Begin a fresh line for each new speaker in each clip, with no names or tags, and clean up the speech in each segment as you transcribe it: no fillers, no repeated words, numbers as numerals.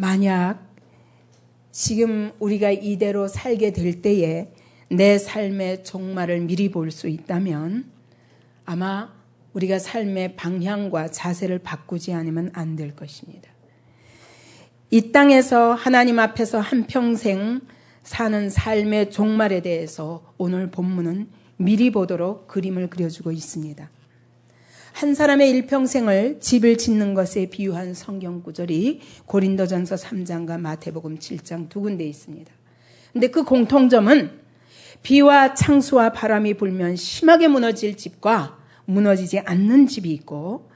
만약 지금 우리가 이대로 살게 될 때에 내 삶의 종말을 미리 볼 수 있다면 아마 우리가 삶의 방향과 자세를 바꾸지 않으면 안 될 것입니다. 이 땅에서 하나님 앞에서 한평생 사는 삶의 종말에 대해서 오늘 본문은 미리 보도록 그림을 그려주고 있습니다. 한 사람의 일평생을 집을 짓는 것에 비유한 성경 구절이 고린도전서 3장과 마태복음 7장 두 군데 있습니다. 그런데 그 공통점은 비와 창수와 바람이 불면 심하게 무너질 집과 무너지지 않는 집이 있고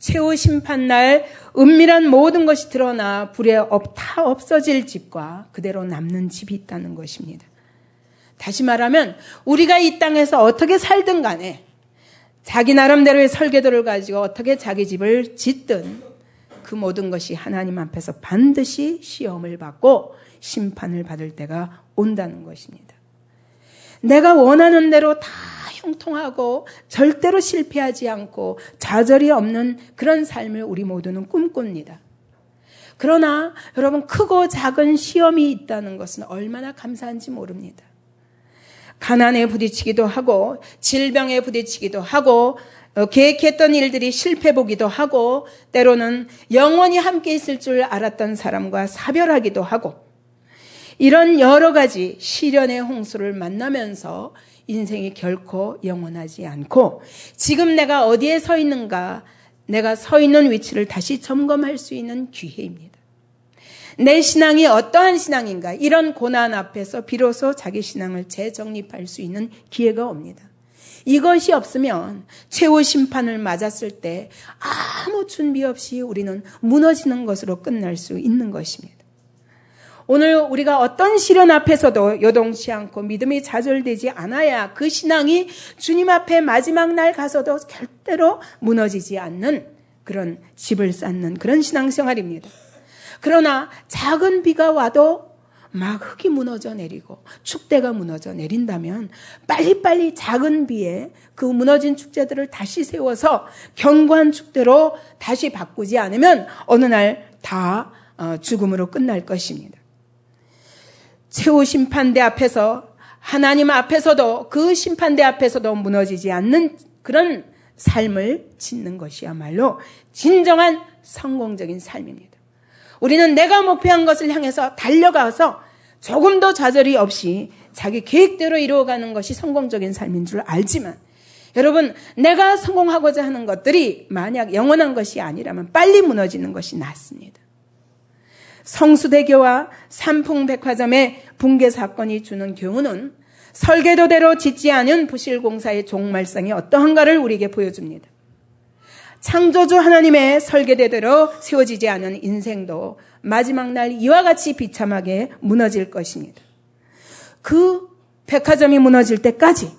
최후 심판날 은밀한 모든 것이 드러나 불에 다 없어질 집과 그대로 남는 집이 있다는 것입니다. 다시 말하면 우리가 이 땅에서 어떻게 살든 간에 자기 나름대로의 설계도를 가지고 어떻게 자기 집을 짓든 그 모든 것이 하나님 앞에서 반드시 시험을 받고 심판을 받을 때가 온다는 것입니다. 내가 원하는 대로 다 형통하고 절대로 실패하지 않고 좌절이 없는 그런 삶을 우리 모두는 꿈꿉니다. 그러나 여러분 크고 작은 시험이 있다는 것은 얼마나 감사한지 모릅니다. 가난에 부딪히기도 하고 질병에 부딪히기도 하고 계획했던 일들이 실패 보기도 하고 때로는 영원히 함께 있을 줄 알았던 사람과 사별하기도 하고 이런 여러 가지 시련의 홍수를 만나면서 인생이 결코 영원하지 않고 지금 내가 어디에 서 있는가 내가 서 있는 위치를 다시 점검할 수 있는 기회입니다. 내 신앙이 어떠한 신앙인가 이런 고난 앞에서 비로소 자기 신앙을 재정립할 수 있는 기회가 옵니다. 이것이 없으면 최후 심판을 맞았을 때 아무 준비 없이 우리는 무너지는 것으로 끝날 수 있는 것입니다. 오늘 우리가 어떤 시련 앞에서도 요동치 않고 믿음이 좌절되지 않아야 그 신앙이 주님 앞에 마지막 날 가서도 절대로 무너지지 않는 그런 집을 쌓는 그런 신앙생활입니다. 그러나 작은 비가 와도 막 흙이 무너져 내리고 축대가 무너져 내린다면 빨리빨리 작은 비에 그 무너진 축제들을 다시 세워서 견고한 축대로 다시 바꾸지 않으면 어느 날 다 죽음으로 끝날 것입니다. 최후 심판대 앞에서 하나님 앞에서도 그 심판대 앞에서도 무너지지 않는 그런 삶을 짓는 것이야말로 진정한 성공적인 삶입니다. 우리는 내가 목표한 것을 향해서 달려가서 조금도 좌절이 없이 자기 계획대로 이루어가는 것이 성공적인 삶인 줄 알지만 여러분 내가 성공하고자 하는 것들이 만약 영원한 것이 아니라면 빨리 무너지는 것이 낫습니다. 성수대교와 삼풍백화점의 붕괴 사건이 주는 교훈은 설계도대로 짓지 않은 부실공사의 종말성이 어떠한가를 우리에게 보여줍니다. 창조주 하나님의 설계대로 세워지지 않은 인생도 마지막 날 이와 같이 비참하게 무너질 것입니다. 그 백화점이 무너질 때까지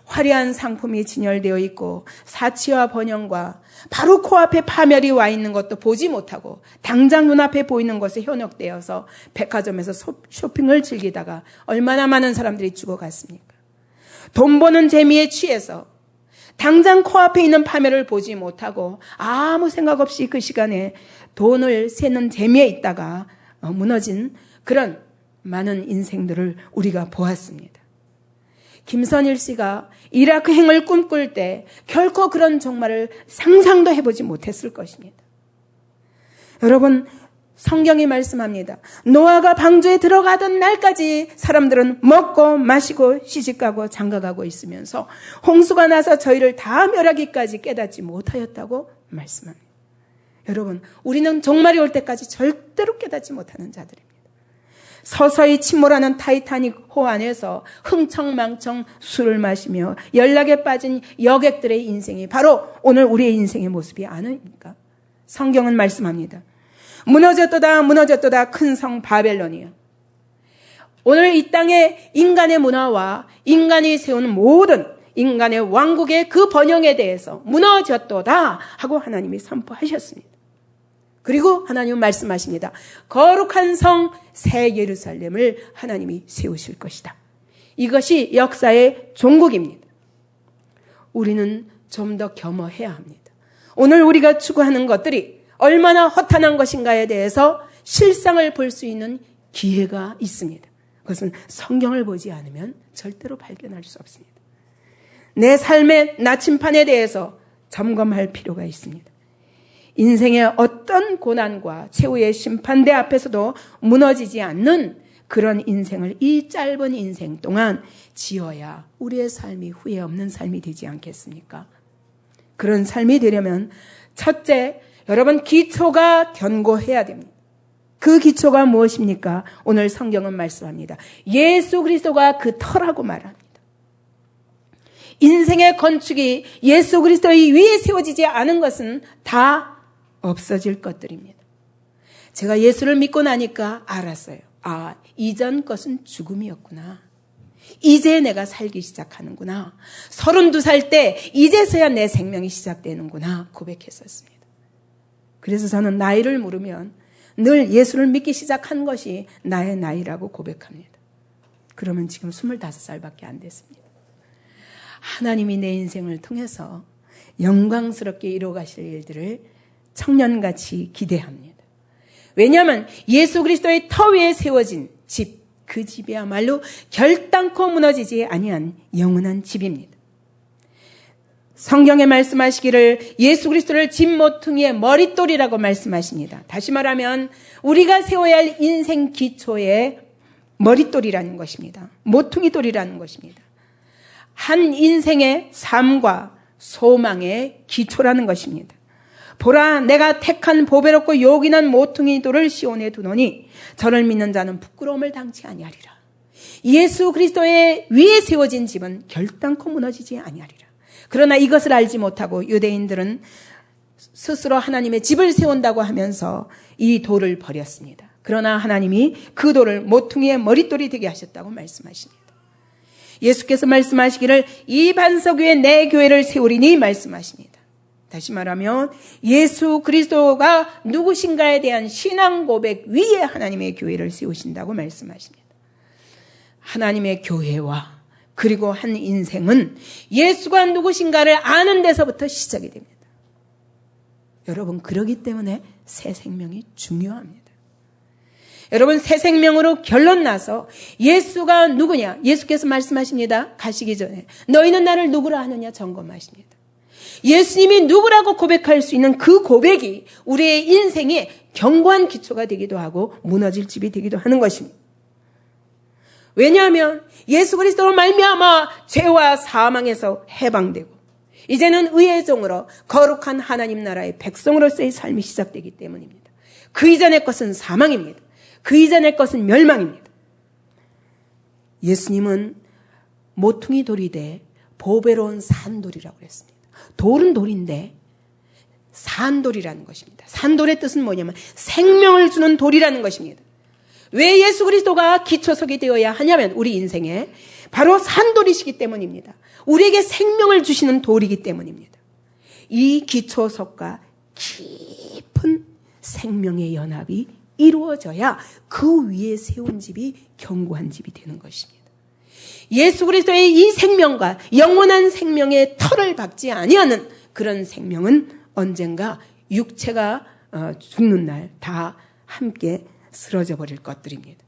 화려한 상품이 진열되어 있고 사치와 번영과 바로 코앞에 파멸이 와 있는 것도 보지 못하고 당장 눈앞에 보이는 것에 현혹되어서 백화점에서 쇼핑을 즐기다가 얼마나 많은 사람들이 죽어갔습니까? 돈 버는 재미에 취해서 당장 코앞에 있는 파멸을 보지 못하고 아무 생각 없이 그 시간에 돈을 세는 재미에 있다가 무너진 그런 많은 인생들을 우리가 보았습니다. 김선일 씨가 이라크행을 꿈꿀 때 결코 그런 종말을 상상도 해보지 못했을 것입니다. 여러분 성경이 말씀합니다. 노아가 방주에 들어가던 날까지 사람들은 먹고 마시고 시집가고 장가가고 있으면서 홍수가 나서 저희를 다 멸하기까지 깨닫지 못하였다고 말씀합니다. 여러분 우리는 종말이 올 때까지 절대로 깨닫지 못하는 자들입니다. 서서히 침몰하는 타이타닉호 안에서 흥청망청 술을 마시며 연락에 빠진 여객들의 인생이 바로 오늘 우리의 인생의 모습이 아닙니까? 성경은 말씀합니다. 무너졌도다 무너졌도다 큰 성 바벨론이여. 오늘 이 땅에 인간의 문화와 인간이 세운 모든 인간의 왕국의 그 번영에 대해서 무너졌도다 하고 하나님이 선포하셨습니다. 그리고 하나님은 말씀하십니다. 거룩한 성 새 예루살렘을 하나님이 세우실 것이다. 이것이 역사의 종국입니다. 우리는 좀 더 겸허해야 합니다. 오늘 우리가 추구하는 것들이 얼마나 허탄한 것인가에 대해서 실상을 볼 수 있는 기회가 있습니다. 그것은 성경을 보지 않으면 절대로 발견할 수 없습니다. 내 삶의 나침판에 대해서 점검할 필요가 있습니다. 인생의 어떤 고난과 최후의 심판대 앞에서도 무너지지 않는 그런 인생을 이 짧은 인생 동안 지어야 우리의 삶이 후회 없는 삶이 되지 않겠습니까? 그런 삶이 되려면 첫째, 여러분 기초가 견고해야 됩니다. 그 기초가 무엇입니까? 오늘 성경은 말씀합니다. 예수 그리스도가 그 터라고 말합니다. 인생의 건축이 예수 그리스도의 위에 세워지지 않은 것은 다 없어질 것들입니다. 제가 예수를 믿고 나니까 알았어요. 아, 이전 것은 죽음이었구나. 이제 내가 살기 시작하는구나. 32살 때 이제서야 내 생명이 시작되는구나 고백했었습니다. 그래서 저는 나이를 물으면 늘 예수를 믿기 시작한 것이 나의 나이라고 고백합니다. 그러면 지금 25살밖에 안 됐습니다. 하나님이 내 인생을 통해서 영광스럽게 이루어가실 일들을 청년같이 기대합니다. 왜냐하면 예수 그리스도의 터 위에 세워진 집, 그 집이야말로 결단코 무너지지 아니한 영원한 집입니다. 성경에 말씀하시기를 예수 그리스도를 집 모퉁이의 머릿돌이라고 말씀하십니다. 다시 말하면 우리가 세워야 할 인생 기초의 머릿돌이라는 것입니다. 모퉁이돌이라는 것입니다. 한 인생의 삶과 소망의 기초라는 것입니다. 보라, 내가 택한 보배롭고 요긴한 모퉁이돌을 시온에 두노니 저를 믿는 자는 부끄러움을 당치 아니하리라. 예수 그리스도의 위에 세워진 집은 결단코 무너지지 아니하리라. 그러나 이것을 알지 못하고 유대인들은 스스로 하나님의 집을 세운다고 하면서 이 돌을 버렸습니다. 그러나 하나님이 그 돌을 모퉁이의 머릿돌이 되게 하셨다고 말씀하십니다. 예수께서 말씀하시기를 이 반석 위에 내 교회를 세우리니 말씀하십니다. 다시 말하면 예수 그리스도가 누구신가에 대한 신앙 고백 위에 하나님의 교회를 세우신다고 말씀하십니다. 하나님의 교회와 그리고 한 인생은 예수가 누구신가를 아는 데서부터 시작이 됩니다. 여러분, 그러기 때문에 새 생명이 중요합니다. 여러분, 새 생명으로 결론 나서 예수가 누구냐? 예수께서 말씀하십니다. 가시기 전에 너희는 나를 누구라 하느냐 점검하십니다. 예수님이 누구라고 고백할 수 있는 그 고백이 우리의 인생에 견고한 기초가 되기도 하고 무너질 집이 되기도 하는 것입니다. 왜냐하면 예수 그리스도로 말미암아 죄와 사망에서 해방되고 이제는 의의 종으로 거룩한 하나님 나라의 백성으로서의 삶이 시작되기 때문입니다. 그 이전의 것은 사망입니다. 그 이전의 것은 멸망입니다. 예수님은 모퉁이 돌이 돼 보배로운 산돌이라고 그랬습니다. 돌은 돌인데 산돌이라는 것입니다. 산돌의 뜻은 뭐냐면 생명을 주는 돌이라는 것입니다. 왜 예수 그리스도가 기초석이 되어야 하냐면 우리 인생에 바로 산돌이시기 때문입니다. 우리에게 생명을 주시는 돌이기 때문입니다. 이 기초석과 깊은 생명의 연합이 이루어져야 그 위에 세운 집이 견고한 집이 되는 것입니다. 예수 그리스도의 이 생명과 영원한 생명의 털을 박지 아니하는 그런 생명은 언젠가 육체가 죽는 날 다 함께 쓰러져 버릴 것들입니다.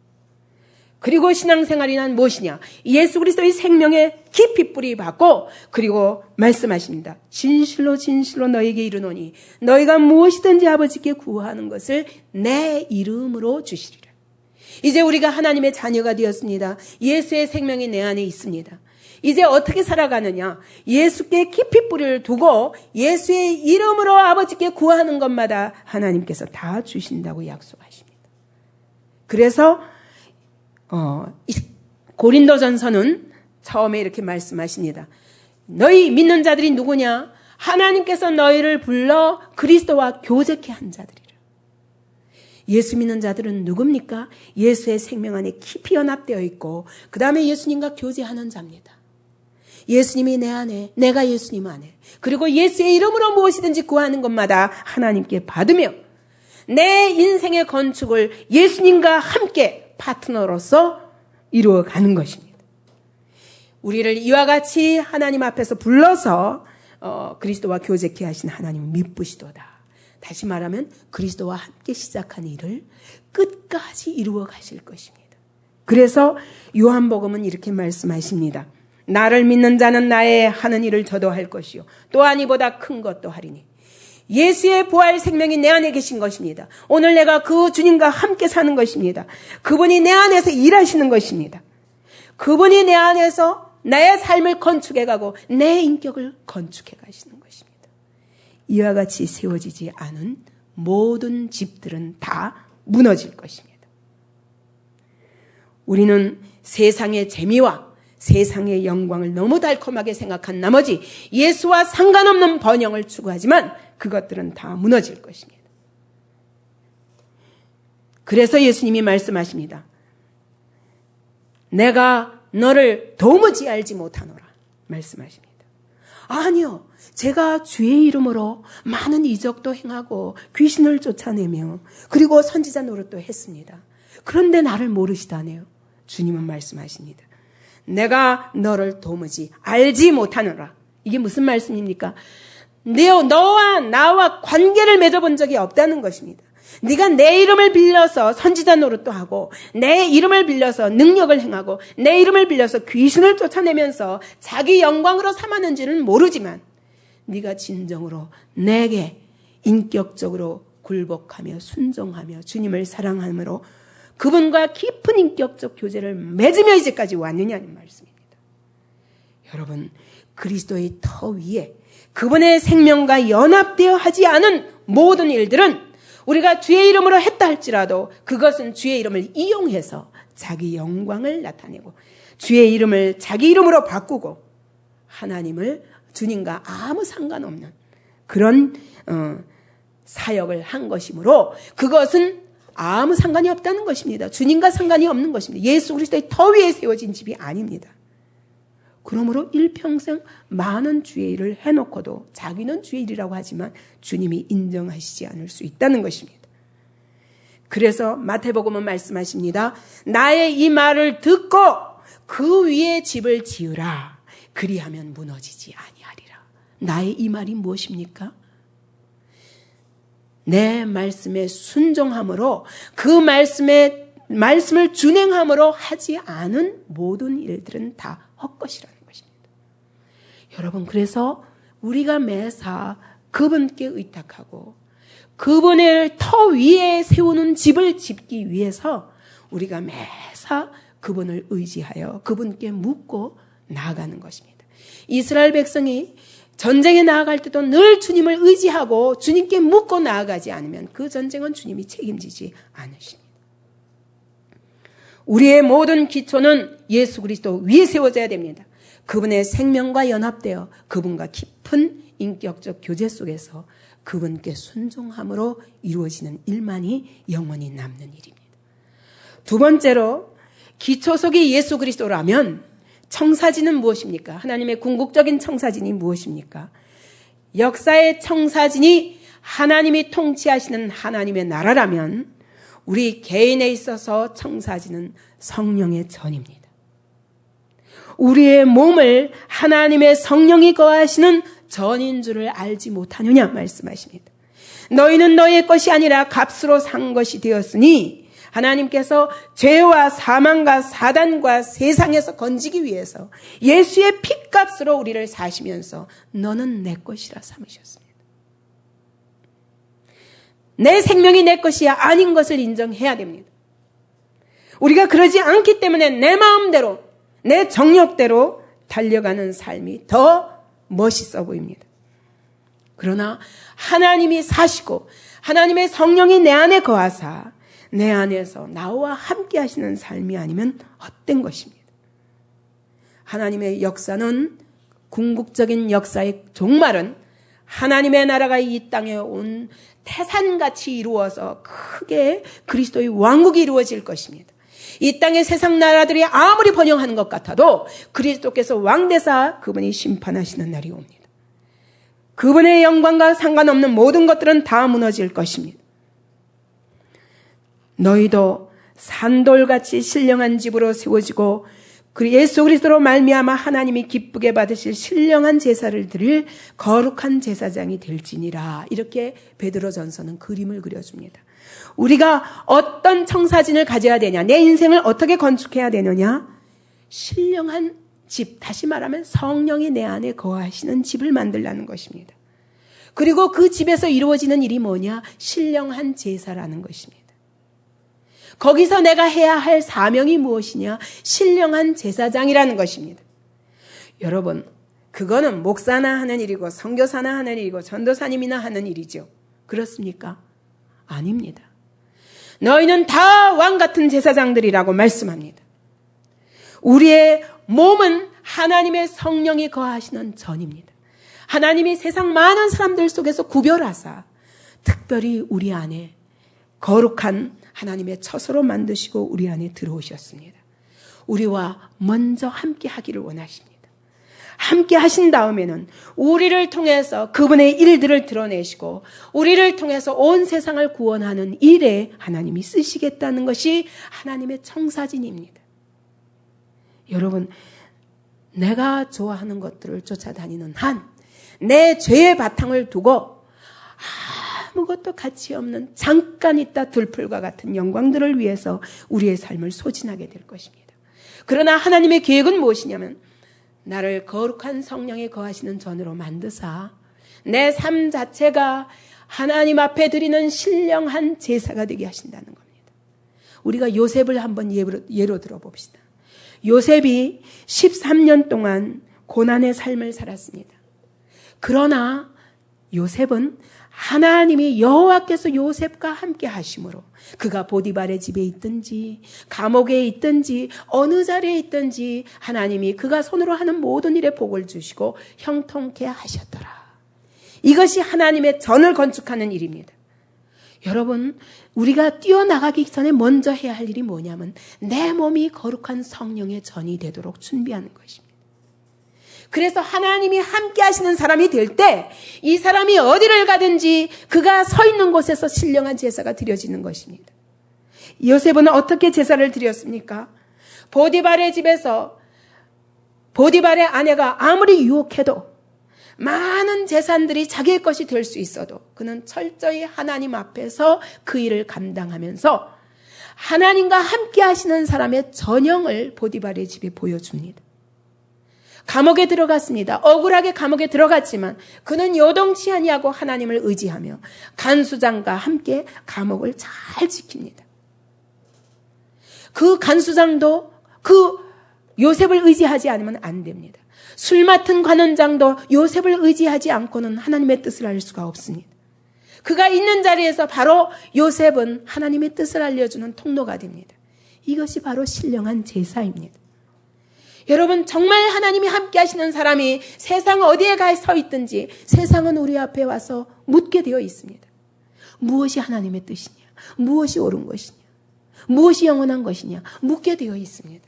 그리고 신앙생활이란 무엇이냐? 예수 그리스도의 생명에 깊이 뿌리 박고 그리고 말씀하십니다. 진실로 진실로 너에게 이르노니 너희가 무엇이든지 아버지께 구하는 것을 내 이름으로 주시리라. 이제 우리가 하나님의 자녀가 되었습니다. 예수의 생명이 내 안에 있습니다. 이제 어떻게 살아가느냐? 예수께 깊이 뿌리를 두고 예수의 이름으로 아버지께 구하는 것마다 하나님께서 다 주신다고 약속하십니다. 그래서 고린도전서는 처음에 이렇게 말씀하십니다. 너희 믿는 자들이 누구냐? 하나님께서 너희를 불러 그리스도와 교제케 한 자들이라. 예수 믿는 자들은 누굽니까? 예수의 생명 안에 깊이 연합되어 있고 그 다음에 예수님과 교제하는 자입니다. 예수님이 내 안에, 내가 예수님 안에, 그리고 예수의 이름으로 무엇이든지 구하는 것마다 하나님께 받으며 내 인생의 건축을 예수님과 함께 파트너로서 이루어가는 것입니다. 우리를 이와 같이 하나님 앞에서 불러서 그리스도와 교제케 하신 하나님은 미쁘시도다. 다시 말하면 그리스도와 함께 시작한 일을 끝까지 이루어 가실 것입니다. 그래서 요한복음은 이렇게 말씀하십니다. 나를 믿는 자는 나의 하는 일을 저도 할 것이요 또한 이보다 큰 것도 하리니. 예수의 부활 생명이 내 안에 계신 것입니다. 오늘 내가 그 주님과 함께 사는 것입니다. 그분이 내 안에서 일하시는 것입니다. 그분이 내 안에서 나의 삶을 건축해가고 내 인격을 건축해 가시는 것입니다. 이와 같이 세워지지 않은 모든 집들은 다 무너질 것입니다. 우리는 세상의 재미와 세상의 영광을 너무 달콤하게 생각한 나머지 예수와 상관없는 번영을 추구하지만 그것들은 다 무너질 것입니다. 그래서 예수님이 말씀하십니다. 내가 너를 도무지 알지 못하노라 말씀하십니다. 아니요, 제가 주의 이름으로 많은 이적도 행하고 귀신을 쫓아내며 그리고 선지자 노릇도 했습니다. 그런데 나를 모르시다네요. 주님은 말씀하십니다. 내가 너를 도무지 알지 못하노라. 이게 무슨 말씀입니까? 너와 나와 관계를 맺어본 적이 없다는 것입니다. 네가 내 이름을 빌려서 선지자 노릇도 하고 내 이름을 빌려서 능력을 행하고 내 이름을 빌려서 귀신을 쫓아내면서 자기 영광으로 삼았는지는 모르지만 네가 진정으로 내게 인격적으로 굴복하며 순종하며 주님을 사랑함으로 그분과 깊은 인격적 교제를 맺으며 이제까지 왔느냐는 말씀입니다. 여러분, 그리스도의 터 위에 그분의 생명과 연합되어 하지 않은 모든 일들은 우리가 주의 이름으로 했다 할지라도 그것은 주의 이름을 이용해서 자기 영광을 나타내고 주의 이름을 자기 이름으로 바꾸고 하나님을 주님과 아무 상관없는 그런 사역을 한 것이므로 그것은 아무 상관이 없다는 것입니다. 주님과 상관이 없는 것입니다. 예수 그리스도의 터 위에 세워진 집이 아닙니다. 그러므로 일평생 많은 주의 일을 해놓고도 자기는 주의 일이라고 하지만 주님이 인정하시지 않을 수 있다는 것입니다. 그래서 마태복음은 말씀하십니다. 나의 이 말을 듣고 그 위에 집을 지으라. 그리하면 무너지지 아니하리라. 나의 이 말이 무엇입니까? 내 말씀에 순종함으로 그 말씀을 준행함으로 하지 않은 모든 일들은 다 헛것이라는 것입니다. 여러분, 그래서 우리가 매사 그분께 의탁하고 그분의 터 위에 세우는 집을 짓기 위해서 우리가 매사 그분을 의지하여 그분께 묻고 나아가는 것입니다. 이스라엘 백성이 전쟁에 나아갈 때도 늘 주님을 의지하고 주님께 묻고 나아가지 않으면 그 전쟁은 주님이 책임지지 않으십니다. 우리의 모든 기초는 예수 그리스도 위에 세워져야 됩니다. 그분의 생명과 연합되어 그분과 깊은 인격적 교제 속에서 그분께 순종함으로 이루어지는 일만이 영원히 남는 일입니다. 두 번째로 기초석이 예수 그리스도라면 청사진은 무엇입니까? 하나님의 궁극적인 청사진이 무엇입니까? 역사의 청사진이 하나님이 통치하시는 하나님의 나라라면 우리 개인에 있어서 청사진은 성령의 전입니다. 우리의 몸을 하나님의 성령이 거하시는 전인 줄을 알지 못하느냐 말씀하십니다. 너희는 너희의 것이 아니라 값으로 산 것이 되었으니 하나님께서 죄와 사망과 사단과 세상에서 건지기 위해서 예수의 피값으로 우리를 사시면서 너는 내 것이라 삼으셨습니다. 내 생명이 내 것이 아닌 것을 인정해야 됩니다. 우리가 그러지 않기 때문에 내 마음대로 내 정력대로 달려가는 삶이 더 멋있어 보입니다. 그러나 하나님이 사시고 하나님의 성령이 내 안에 거하사 내 안에서 나와 함께 하시는 삶이 아니면 헛된 것입니다. 하나님의 역사는 궁극적인 역사의 종말은 하나님의 나라가 이 땅에 온 태산같이 이루어서 크게 그리스도의 왕국이 이루어질 것입니다. 이 땅의 세상 나라들이 아무리 번영하는 것 같아도 그리스도께서 왕되사 그분이 심판하시는 날이 옵니다. 그분의 영광과 상관없는 모든 것들은 다 무너질 것입니다. 너희도 산돌같이 신령한 집으로 세워지고 그리고 예수 그리스도로 말미암아 하나님이 기쁘게 받으실 신령한 제사를 드릴 거룩한 제사장이 될지니라. 이렇게 베드로전서는 그림을 그려줍니다. 우리가 어떤 청사진을 가져야 되냐, 내 인생을 어떻게 건축해야 되느냐, 신령한 집, 다시 말하면 성령이 내 안에 거하시는 집을 만들라는 것입니다. 그리고 그 집에서 이루어지는 일이 뭐냐, 신령한 제사라는 것입니다. 거기서 내가 해야 할 사명이 무엇이냐, 신령한 제사장이라는 것입니다. 여러분, 그거는 목사나 하는 일이고 선교사나 하는 일이고 전도사님이나 하는 일이죠. 그렇습니까? 아닙니다. 너희는 다 왕같은 제사장들이라고 말씀합니다. 우리의 몸은 하나님의 성령이 거하시는 전입니다. 하나님이 세상 많은 사람들 속에서 구별하사 특별히 우리 안에 거룩한 하나님의 처소로 만드시고 우리 안에 들어오셨습니다. 우리와 먼저 함께 하기를 원하십니다. 함께 하신 다음에는 우리를 통해서 그분의 일들을 드러내시고 우리를 통해서 온 세상을 구원하는 일에 하나님이 쓰시겠다는 것이 하나님의 청사진입니다. 여러분, 내가 좋아하는 것들을 쫓아다니는 한 내 죄의 바탕을 두고 아무것도 가치 없는 잠깐 있다 들풀과 같은 영광들을 위해서 우리의 삶을 소진하게 될 것입니다. 그러나 하나님의 계획은 무엇이냐면 나를 거룩한 성령에 거하시는 전으로 만드사 내 삶 자체가 하나님 앞에 드리는 신령한 제사가 되게 하신다는 겁니다. 우리가 요셉을 한번 예로 들어봅시다. 요셉이 13년 동안 고난의 삶을 살았습니다. 그러나 요셉은 하나님이 여호와께서 요셉과 함께 하심으로 그가 보디발의 집에 있든지 감옥에 있든지 어느 자리에 있든지 하나님이 그가 손으로 하는 모든 일에 복을 주시고 형통케 하셨더라. 이것이 하나님의 전을 건축하는 일입니다. 여러분, 우리가 뛰어나가기 전에 먼저 해야 할 일이 뭐냐면 내 몸이 거룩한 성령의 전이 되도록 준비하는 것입니다. 그래서 하나님이 함께 하시는 사람이 될 때 이 사람이 어디를 가든지 그가 서 있는 곳에서 신령한 제사가 드려지는 것입니다. 요셉은 어떻게 제사를 드렸습니까? 보디발의 집에서 보디발의 아내가 아무리 유혹해도 많은 재산들이 자기의 것이 될 수 있어도 그는 철저히 하나님 앞에서 그 일을 감당하면서 하나님과 함께 하시는 사람의 전형을 보디발의 집에 보여줍니다. 감옥에 들어갔습니다. 억울하게 감옥에 들어갔지만 그는 요동치 아니하고 하나님을 의지하며 간수장과 함께 감옥을 잘 지킵니다. 그 간수장도 그 요셉을 의지하지 않으면 안 됩니다. 술 맡은 관원장도 요셉을 의지하지 않고는 하나님의 뜻을 알 수가 없습니다. 그가 있는 자리에서 바로 요셉은 하나님의 뜻을 알려주는 통로가 됩니다. 이것이 바로 신령한 제사입니다. 여러분, 정말 하나님이 함께 하시는 사람이 세상 어디에 가 서 있든지 세상은 우리 앞에 와서 묻게 되어 있습니다. 무엇이 하나님의 뜻이냐? 무엇이 옳은 것이냐? 무엇이 영원한 것이냐? 묻게 되어 있습니다.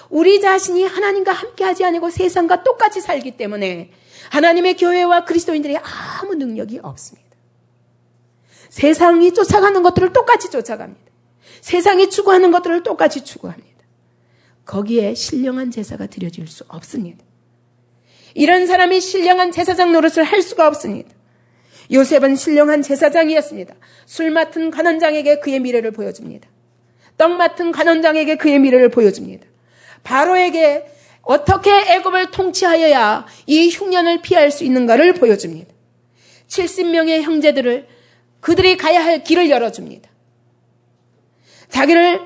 우리 자신이 하나님과 함께 하지 않고 세상과 똑같이 살기 때문에 하나님의 교회와 그리스도인들이 아무 능력이 없습니다. 세상이 쫓아가는 것들을 똑같이 쫓아갑니다. 세상이 추구하는 것들을 똑같이 추구합니다. 거기에 신령한 제사가 드려질 수 없습니다. 이런 사람이 신령한 제사장 노릇을 할 수가 없습니다. 요셉은 신령한 제사장이었습니다. 술 맡은 관원장에게 그의 미래를 보여줍니다. 떡 맡은 관원장에게 그의 미래를 보여줍니다. 바로에게 어떻게 애굽을 통치하여야 이 흉년을 피할 수 있는가를 보여줍니다. 70명의 형제들을 그들이 가야 할 길을 열어줍니다. 자기를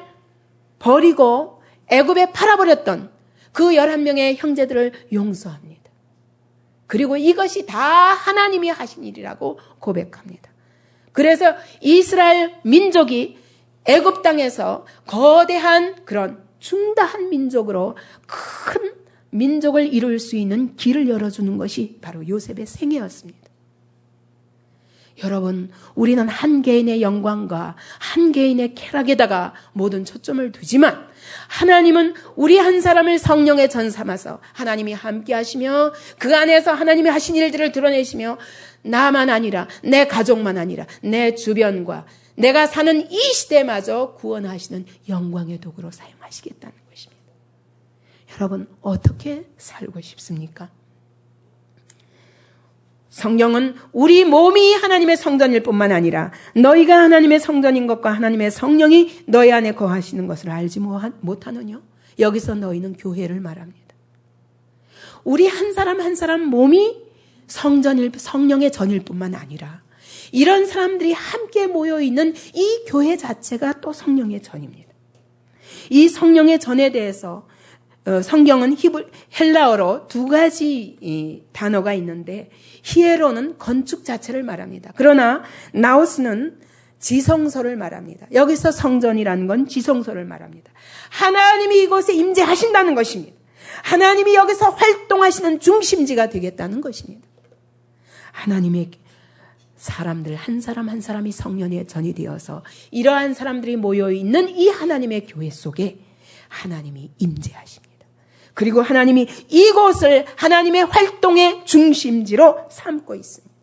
버리고 애굽에 팔아버렸던 그 11명의 형제들을 용서합니다. 그리고 이것이 다 하나님이 하신 일이라고 고백합니다. 그래서 이스라엘 민족이 애굽 땅에서 거대한 그런 중다한 민족으로 큰 민족을 이룰 수 있는 길을 열어주는 것이 바로 요셉의 생애였습니다. 여러분, 우리는 한 개인의 영광과 한 개인의 쾌락에다가 모든 초점을 두지만 하나님은 우리 한 사람을 성령의 전 삼아서 하나님이 함께 하시며 그 안에서 하나님이 하신 일들을 드러내시며 나만 아니라 내 가족만 아니라 내 주변과 내가 사는 이 시대마저 구원하시는 영광의 도구로 사용하시겠다는 것입니다. 여러분 어떻게 살고 싶습니까? 성경은 우리 몸이 하나님의 성전일 뿐만 아니라 너희가 하나님의 성전인 것과 하나님의 성령이 너희 안에 거하시는 것을 알지 못하느냐? 여기서 너희는 교회를 말합니다. 우리 한 사람 한 사람 몸이 성령의 전일 뿐만 아니라 이런 사람들이 함께 모여있는 이 교회 자체가 또 성령의 전입니다. 이 성령의 전에 대해서 성경은 헬라어로 두 가지 단어가 있는데 히에로는 건축 자체를 말합니다. 그러나 나우스는 지성소를 말합니다. 여기서 성전이라는 건 지성소를 말합니다. 하나님이 이곳에 임재하신다는 것입니다. 하나님이 여기서 활동하시는 중심지가 되겠다는 것입니다. 하나님의 사람들 한 사람 한 사람이 성령의 전이 되어서 이러한 사람들이 모여있는 이 하나님의 교회 속에 하나님이 임재하십니다. 그리고 하나님이 이곳을 하나님의 활동의 중심지로 삼고 있습니다.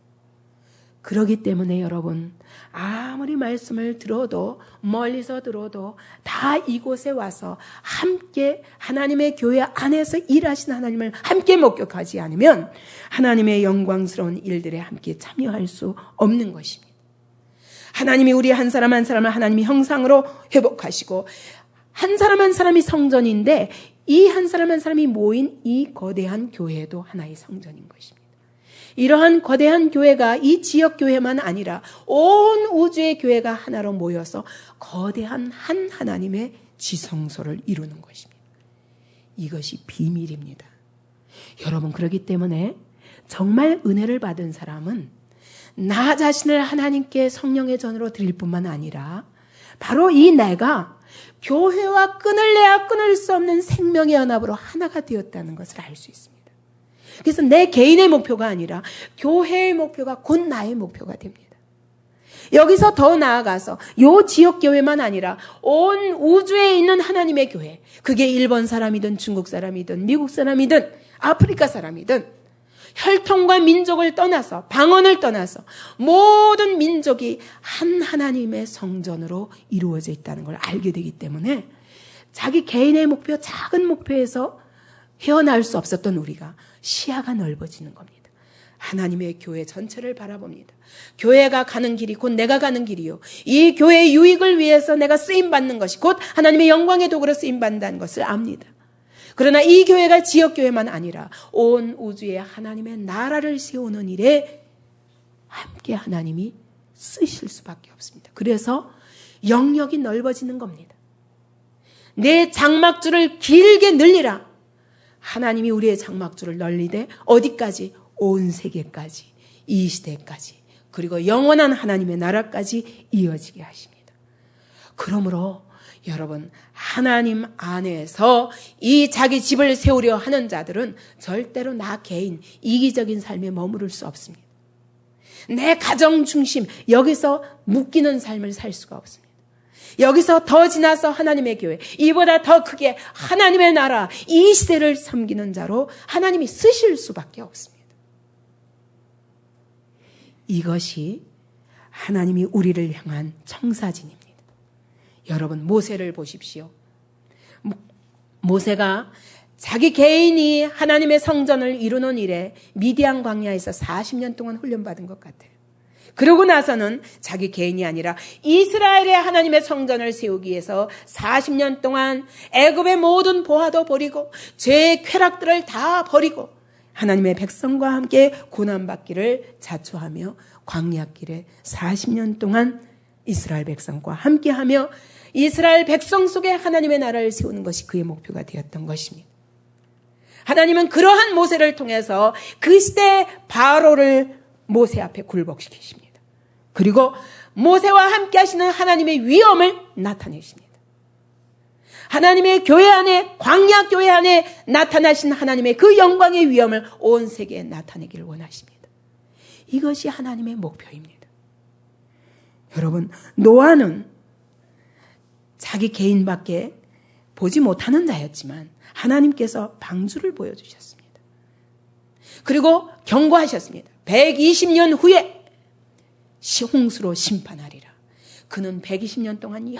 그렇기 때문에 여러분 아무리 말씀을 들어도 멀리서 들어도 다 이곳에 와서 함께 하나님의 교회 안에서 일하시는 하나님을 함께 목격하지 않으면 하나님의 영광스러운 일들에 함께 참여할 수 없는 것입니다. 하나님이 우리 한 사람 한 사람을 하나님의 형상으로 회복하시고 한 사람 한 사람이 성전인데 이 한 사람 한 사람이 모인 이 거대한 교회도 하나의 성전인 것입니다. 이러한 거대한 교회가 이 지역 교회만 아니라 온 우주의 교회가 하나로 모여서 거대한 한 하나님의 지성소를 이루는 것입니다. 이것이 비밀입니다. 여러분 그렇기 때문에 정말 은혜를 받은 사람은 나 자신을 하나님께 성령의 전으로 드릴 뿐만 아니라 바로 이 내가 교회와 끈을 내야 끊을 수 없는 생명의 연합으로 하나가 되었다는 것을 알 수 있습니다. 그래서 내 개인의 목표가 아니라 교회의 목표가 곧 나의 목표가 됩니다. 여기서 더 나아가서 이 지역 교회만 아니라 온 우주에 있는 하나님의 교회, 그게 일본 사람이든 중국 사람이든 미국 사람이든 아프리카 사람이든 혈통과 민족을 떠나서 방언을 떠나서 모든 민족이 한 하나님의 성전으로 이루어져 있다는 걸 알게 되기 때문에 자기 개인의 목표, 작은 목표에서 헤어나올 수 없었던 우리가 시야가 넓어지는 겁니다. 하나님의 교회 전체를 바라봅니다. 교회가 가는 길이 곧 내가 가는 길이요. 이 교회의 유익을 위해서 내가 쓰임받는 것이 곧 하나님의 영광의 도구로 쓰임받는다는 것을 압니다. 그러나 이 교회가 지역교회만 아니라 온 우주에 하나님의 나라를 세우는 일에 함께 하나님이 쓰실 수밖에 없습니다. 그래서 영역이 넓어지는 겁니다. 내 장막줄을 길게 늘리라. 하나님이 우리의 장막줄을 널리되 어디까지? 온 세계까지, 이 시대까지, 그리고 영원한 하나님의 나라까지 이어지게 하십니다. 그러므로 여러분 하나님 안에서 이 자기 집을 세우려 하는 자들은 절대로 나 개인 이기적인 삶에 머무를 수 없습니다. 내 가정 중심 여기서 묶이는 삶을 살 수가 없습니다. 여기서 더 지나서 하나님의 교회, 이보다 더 크게 하나님의 나라, 이 시대를 섬기는 자로 하나님이 쓰실 수밖에 없습니다. 이것이 하나님이 우리를 향한 청사진입니다. 여러분 모세를 보십시오. 모세가 자기 개인이 하나님의 성전을 이루는 일에 미디안 광야에서 40년 동안 훈련받은 것 같아요. 그러고 나서는 자기 개인이 아니라 이스라엘의 하나님의 성전을 세우기 위해서 40년 동안 애굽의 모든 보화도 버리고 죄의 쾌락들을 다 버리고 하나님의 백성과 함께 고난받기를 자초하며 광야길에 40년 동안 이스라엘 백성과 함께하며 이스라엘 백성 속에 하나님의 나라를 세우는 것이 그의 목표가 되었던 것입니다. 하나님은 그러한 모세를 통해서 그 시대의 바로를 모세 앞에 굴복시키십니다. 그리고 모세와 함께 하시는 하나님의 위엄을 나타내십니다. 하나님의 교회 안에, 광야 교회 안에 나타나신 하나님의 그 영광의 위엄을 온 세계에 나타내기를 원하십니다. 이것이 하나님의 목표입니다. 여러분, 노아는 자기 개인밖에 보지 못하는 자였지만 하나님께서 방주를 보여주셨습니다. 그리고 경고하셨습니다. 120년 후에 홍수로 심판하리라. 그는 120년 동안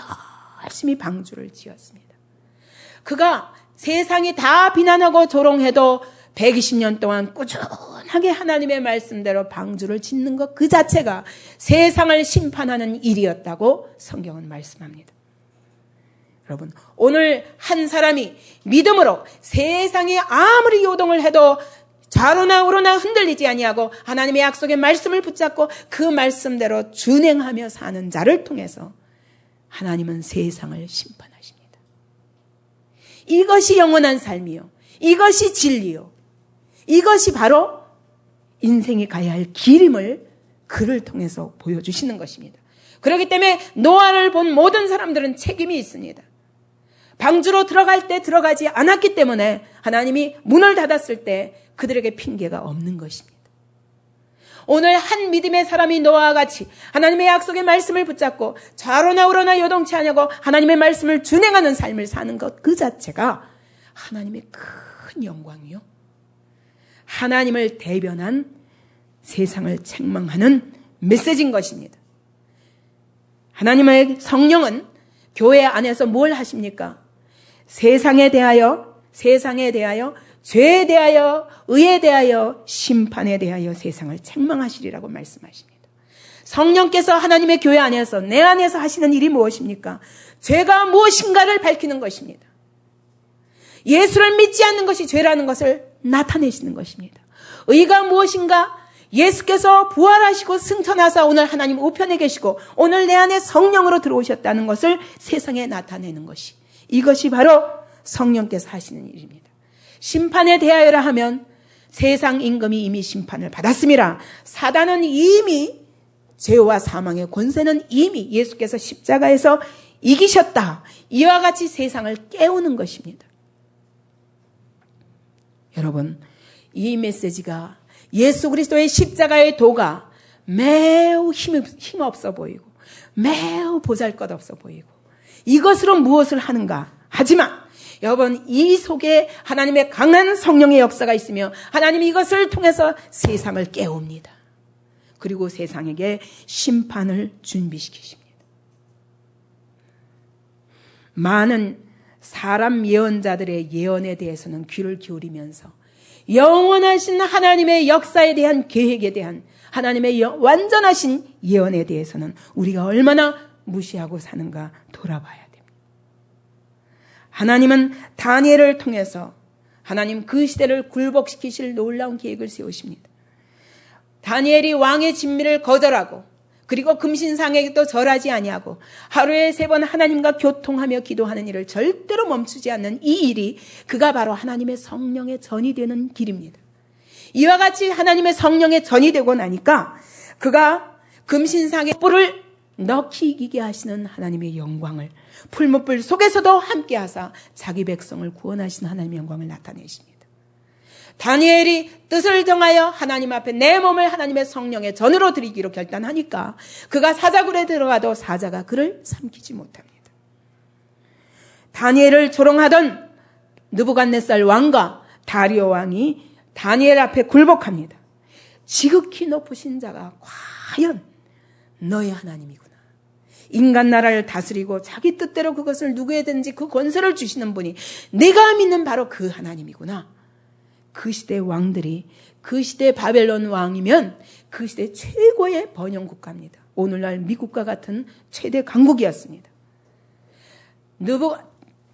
열심히 방주를 지었습니다. 그가 세상이 다 비난하고 조롱해도 120년 동안 꾸준하게 하나님의 말씀대로 방주를 짓는 것 그 자체가 세상을 심판하는 일이었다고 성경은 말씀합니다. 여러분, 오늘 한 사람이 믿음으로 세상이 아무리 요동을 해도 좌로나 우로나 흔들리지 아니하고 하나님의 약속의 말씀을 붙잡고 그 말씀대로 준행하며 사는 자를 통해서 하나님은 세상을 심판하십니다. 이것이 영원한 삶이요, 이것이 진리요, 이것이 바로 인생이 가야 할 길임을 그를 통해서 보여주시는 것입니다. 그렇기 때문에 노아를 본 모든 사람들은 책임이 있습니다. 방주로 들어갈 때 들어가지 않았기 때문에 하나님이 문을 닫았을 때 그들에게 핑계가 없는 것입니다. 오늘 한 믿음의 사람이 노아와 같이 하나님의 약속의 말씀을 붙잡고 좌로나 우로나 요동치 않냐고 하나님의 말씀을 준행하는 삶을 사는 것 그 자체가 하나님의 큰 영광이요, 하나님을 대변한 세상을 책망하는 메시지인 것입니다. 하나님의 성령은 교회 안에서 뭘 하십니까? 세상에 대하여, 죄에 대하여, 의에 대하여, 심판에 대하여 세상을 책망하시리라고 말씀하십니다. 성령께서 하나님의 교회 안에서, 내 안에서 하시는 일이 무엇입니까? 죄가 무엇인가를 밝히는 것입니다. 예수를 믿지 않는 것이 죄라는 것을 나타내시는 것입니다. 의가 무엇인가? 예수께서 부활하시고 승천하사 오늘 하나님 우편에 계시고 오늘 내 안에 성령으로 들어오셨다는 것을 세상에 나타내는 것이, 이것이 바로 성령께서 하시는 일입니다. 심판에 대하여라 하면 세상 임금이 이미 심판을 받았습니다. 사단은 이미, 죄와 사망의 권세는 이미 예수께서 십자가에서 이기셨다. 이와 같이 세상을 깨우는 것입니다. 여러분, 이 메시지가 예수 그리스도의 십자가의 도가 매우 힘없어 보이고 매우 보잘것없어 보이고 이것으로 무엇을 하는가? 하지만 여러분, 이 속에 하나님의 강한 성령의 역사가 있으며 하나님이 이것을 통해서 세상을 깨웁니다. 그리고 세상에게 심판을 준비시키십니다. 많은 사람 예언자들의 예언에 대해서는 귀를 기울이면서 영원하신 하나님의 역사에 대한 계획에 대한 하나님의 완전하신 예언에 대해서는 우리가 얼마나 무시하고 사는가 돌아봐야 됩니다. 하나님은 다니엘을 통해서 하나님 그 시대를 굴복시키실 놀라운 계획을 세우십니다. 다니엘이 왕의 진미를 거절하고 그리고 금신상에도 절하지 아니하고 하루에 3번 하나님과 교통하며 기도하는 일을 절대로 멈추지 않는 이 일이 그가 바로 하나님의 성령의 전이 되는 길입니다. 이와 같이 하나님의 성령의 전이 되고 나니까 그가 금신상에 뿔을 넣기 이기게 하시는 하나님의 영광을, 풀무불 속에서도 함께 하사 자기 백성을 구원하시는 하나님의 영광을 나타내십니다. 다니엘이 뜻을 정하여 하나님 앞에 내 몸을 하나님의 성령의 전으로 드리기로 결단하니까 그가 사자굴에 들어가도 사자가 그를 삼키지 못합니다. 다니엘을 조롱하던 느부갓네살 왕과 다리오 왕이 다니엘 앞에 굴복합니다. 지극히 높으신 자가 과연 너의 하나님이구나. 인간 나라를 다스리고 자기 뜻대로 그것을 누구에든지 그 권세를 주시는 분이 내가 믿는 바로 그 하나님이구나. 그 시대 왕들이, 그 시대 바벨론 왕이면 그 시대 최고의 번영국가입니다. 오늘날 미국과 같은 최대 강국이었습니다.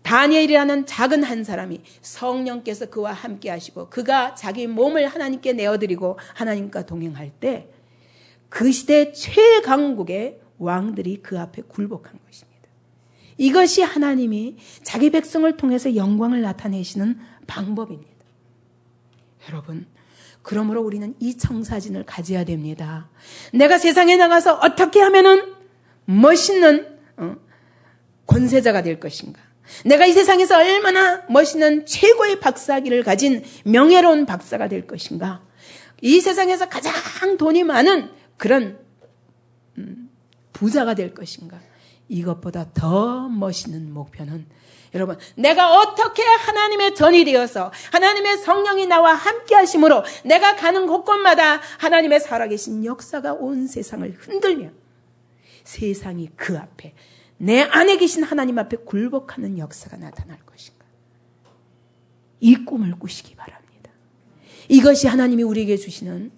다니엘이라는 작은 한 사람이 성령께서 그와 함께 하시고 그가 자기 몸을 하나님께 내어드리고 하나님과 동행할 때 그 시대 최강국의 왕들이 그 앞에 굴복한 것입니다. 이것이 하나님이 자기 백성을 통해서 영광을 나타내시는 방법입니다. 여러분, 그러므로 우리는 이 청사진을 가져야 됩니다. 내가 세상에 나가서 어떻게 하면은 멋있는 권세자가 될 것인가? 내가 이 세상에서 얼마나 멋있는 최고의 박사학위를 가진 명예로운 박사가 될 것인가? 이 세상에서 가장 돈이 많은 그런 부자가 될 것인가? 이것보다 더 멋있는 목표는 여러분, 내가 어떻게 하나님의 전이 되어서 하나님의 성령이 나와 함께 하심으로 내가 가는 곳곳마다 하나님의 살아계신 역사가 온 세상을 흔들며 세상이 그 앞에 내 안에 계신 하나님 앞에 굴복하는 역사가 나타날 것인가? 이 꿈을 꾸시기 바랍니다. 이것이 하나님이 우리에게 주시는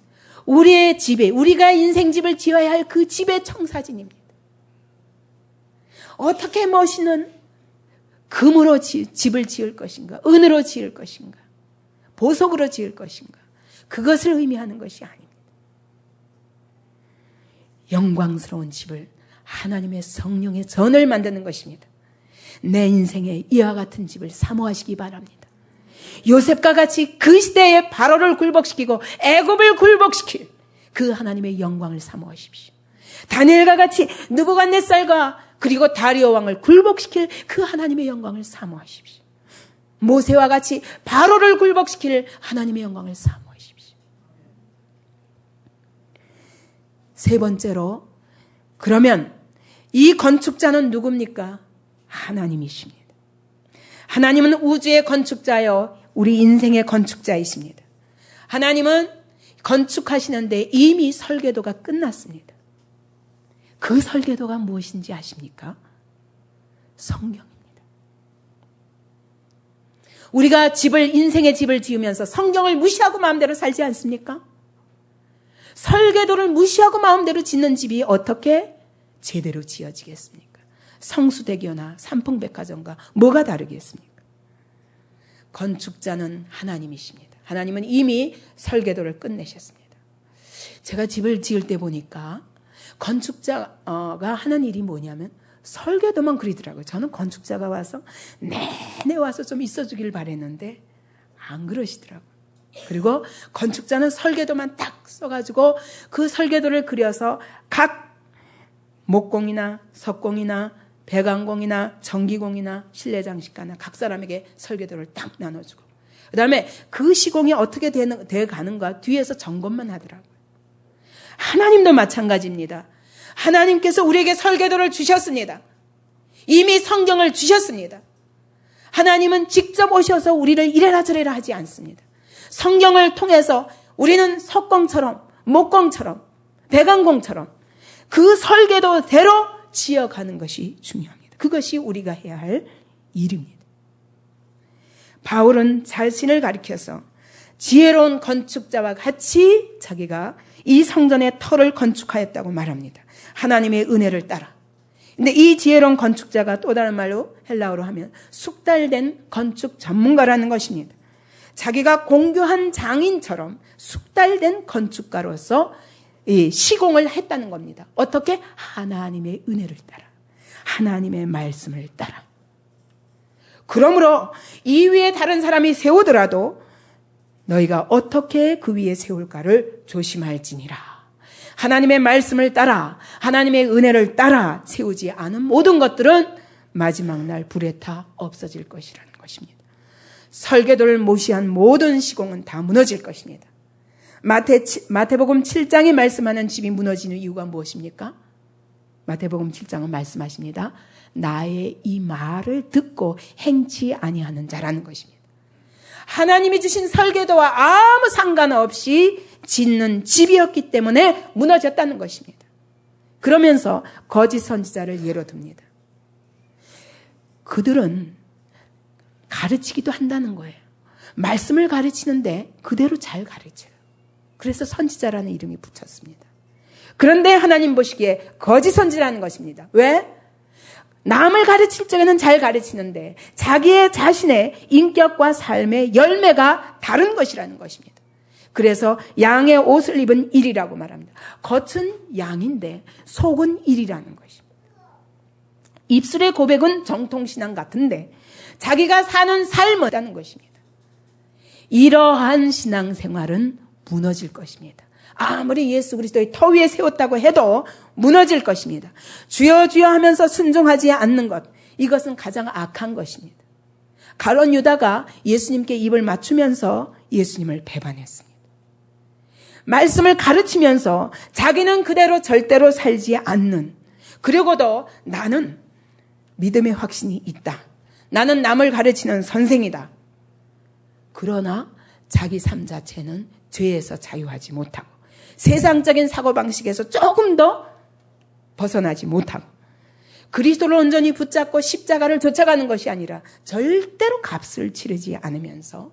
우리의 집에, 우리가 인생집을 지어야 할 그 집의 청사진입니다. 어떻게 멋있는 금으로 집을 지을 것인가, 은으로 지을 것인가, 보석으로 지을 것인가, 그것을 의미하는 것이 아닙니다. 영광스러운 집을 하나님의 성령의 전을 만드는 것입니다. 내 인생에 이와 같은 집을 사모하시기 바랍니다. 요셉과 같이 그 시대의 바로를 굴복시키고 애굽을 굴복시킬 그 하나님의 영광을 사모하십시오. 다니엘과 같이 느부갓네살과 그리고 다리오 왕을 굴복시킬 그 하나님의 영광을 사모하십시오. 모세와 같이 바로를 굴복시킬 하나님의 영광을 사모하십시오. 세 번째로, 그러면 이 건축자는 누굽니까? 하나님이십니다. 하나님은 우주의 건축자요, 우리 인생의 건축자이십니다. 하나님은 건축하시는데 이미 설계도가 끝났습니다. 그 설계도가 무엇인지 아십니까? 성경입니다. 우리가 인생의 집을 지으면서 성경을 무시하고 마음대로 살지 않습니까? 설계도를 무시하고 마음대로 짓는 집이 어떻게 제대로 지어지겠습니까? 성수대교나 삼풍백화점과 뭐가 다르겠습니까? 건축자는 하나님이십니다. 하나님은 이미 설계도를 끝내셨습니다. 제가 집을 지을 때 보니까 건축자가 하는 일이 뭐냐면 설계도만 그리더라고요. 저는 건축자가 와서 내내 와서 좀 있어주길 바랬는데 안 그러시더라고요. 그리고 건축자는 설계도만 딱 써가지고 그 설계도를 그려서 각 목공이나 석공이나 배관공이나 전기공이나 실내장식가나 각 사람에게 설계도를 딱 나눠주고, 그 다음에 그 시공이 어떻게 돼 가는가 뒤에서 점검만 하더라고요. 하나님도 마찬가지입니다. 하나님께서 우리에게 설계도를 주셨습니다. 이미 성경을 주셨습니다. 하나님은 직접 오셔서 우리를 이래라 저래라 하지 않습니다. 성경을 통해서 우리는 석공처럼, 목공처럼, 배관공처럼 그 설계도대로 지어가는 것이 중요합니다. 그것이 우리가 해야 할 일입니다. 바울은 자신을 가리켜서 지혜로운 건축자와 같이 자기가 이 성전의 터를 건축하였다고 말합니다. 하나님의 은혜를 따라. 근데 이 지혜로운 건축자가 또 다른 말로 헬라어로 하면 숙달된 건축 전문가라는 것입니다. 자기가 공교한 장인처럼 숙달된 건축가로서 이 시공을 했다는 겁니다. 어떻게? 하나님의 은혜를 따라, 하나님의 말씀을 따라. 그러므로 이 위에 다른 사람이 세우더라도 너희가 어떻게 그 위에 세울까를 조심할지니라. 하나님의 말씀을 따라, 하나님의 은혜를 따라 세우지 않은 모든 것들은 마지막 날 불에 타 없어질 것이라는 것입니다. 설계도를 무시한 모든 시공은 다 무너질 것입니다. 마태복음 7장에 말씀하는 집이 무너지는 이유가 무엇입니까? 마태복음 7장은 말씀하십니다. 나의 이 말을 듣고 행치 아니하는 자라는 것입니다. 하나님이 주신 설계도와 아무 상관없이 짓는 집이었기 때문에 무너졌다는 것입니다. 그러면서 거짓 선지자를 예로 듭니다. 그들은 가르치기도 한다는 거예요. 말씀을 가르치는데 그대로 잘 가르쳐요. 그래서 선지자라는 이름이 붙였습니다. 그런데 하나님 보시기에 거짓 선지자라는 것입니다. 왜? 남을 가르칠 적에는 잘 가르치는데 자기의 자신의 인격과 삶의 열매가 다른 것이라는 것입니다. 그래서 양의 옷을 입은 일이라고 말합니다. 겉은 양인데 속은 일이라는 것입니다. 입술의 고백은 정통신앙 같은데 자기가 사는 삶은 있다는 것입니다. 이러한 신앙생활은 무너질 것입니다. 아무리 예수 그리스도의 터 위에 세웠다고 해도 무너질 것입니다. 주여 주여 하면서 순종하지 않는 것, 이것은 가장 악한 것입니다. 가룟 유다가 예수님께 입을 맞추면서 예수님을 배반했습니다. 말씀을 가르치면서 자기는 그대로 절대로 살지 않는, 그리고도 나는 믿음의 확신이 있다. 나는 남을 가르치는 선생이다. 그러나 자기 삶 자체는 죄에서 자유하지 못하고 세상적인 사고방식에서 조금 더 벗어나지 못하고, 그리스도를 온전히 붙잡고 십자가를 쫓아가는 것이 아니라 절대로 값을 치르지 않으면서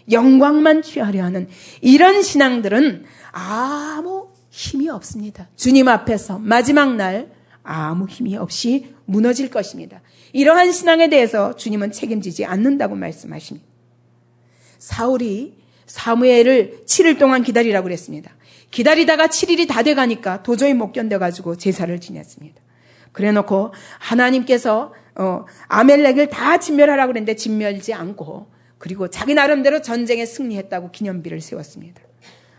영광만 취하려 하는 이런 신앙들은 아무 힘이 없습니다. 주님 앞에서 마지막 날 아무 힘이 없이 무너질 것입니다. 이러한 신앙에 대해서 주님은 책임지지 않는다고 말씀하십니다. 사울이 사무엘을 7일 동안 기다리라고 그랬습니다. 기다리다가 7일이 다 돼가니까 도저히 못 견뎌가지고 제사를 지냈습니다. 그래놓고 하나님께서 아멜렉을 다 진멸하라고 그랬는데 진멸지 않고, 그리고 자기 나름대로 전쟁에 승리했다고 기념비를 세웠습니다.